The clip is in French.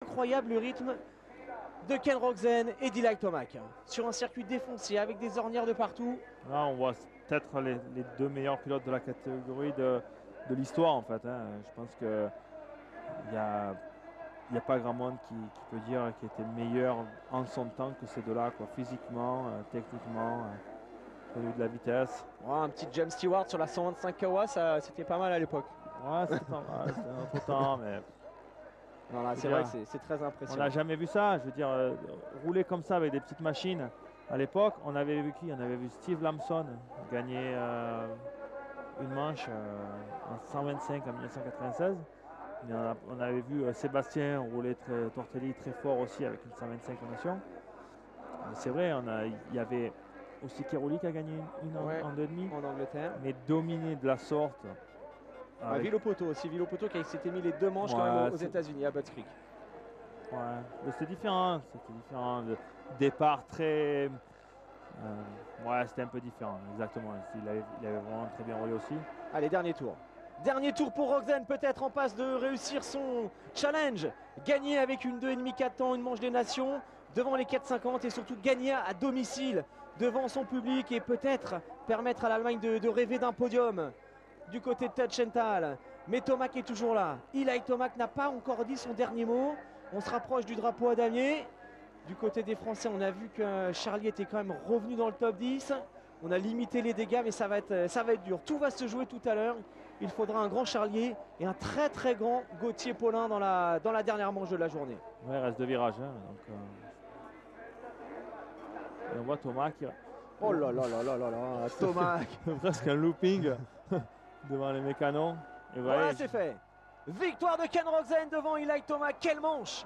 Incroyable le rythme de Ken Roczen et d'Eli Tomac sur un circuit défoncé avec des ornières de partout. Là, on voit peut-être les deux meilleurs pilotes de la catégorie de l'histoire en fait. Je pense qu'il n'y a, y a pas grand monde qui peut dire qu'il était meilleur en son temps que ces deux-là, quoi. Physiquement, techniquement, au niveau de la vitesse. Oh, un petit James Stewart sur la 125 kW, c'était pas mal à l'époque. Ouais, c'était pas mal, c'était un autre temps, mais Voilà, c'est vrai que c'est très on impressionnant. n'a jamais vu ça. Je veux dire, rouler comme ça avec des petites machines. À l'époque, on avait vu qui? On avait vu Steve Lamson gagner une manche en 125 en 1996. Mais on avait vu Sébastien rouler Tortelli très fort aussi avec une 125 en nation. C'est vrai, il y avait aussi Keroli qui a gagné une en 2,5. En Angleterre. Mais dominer de la sorte. Villopoto aussi, Villopoto qui s'était mis les deux manches quand même aux États-Unis, à Butts Creek. Ouais, mais c'était différent. C'était différent. Le départ très. Ouais, c'était un peu différent, exactement. Il avait vraiment très bien roulé aussi. Allez, dernier tour. Dernier tour pour Roczen, peut-être en passe de réussir son challenge. Gagner avec une 2,5 4 temps, une manche des nations, devant les 4,50 et surtout gagner à domicile devant son public et peut-être permettre à l'Allemagne de rêver d'un podium du côté de Tuchenthal. Mais Tomac est toujours là. Eli Tomac n'a pas encore dit son dernier mot. On se rapproche du drapeau à damier. Du côté des Français, on a vu que Charlie était quand même revenu dans le top 10. On a limité les dégâts, mais ça va être dur. Tout va se jouer tout à l'heure. Il faudra un grand Charlier et un très très grand Gauthier Paulin dans la dernière manche de la journée. Ouais, il reste deux virages. Donc, et on voit Tomac qui... Oh là là là là là là, Tomac. Presque un looping devant les mécanos. Et voilà, c'est fait. Victoire de Ken Roczen devant Eli Tomac. Quelle manche!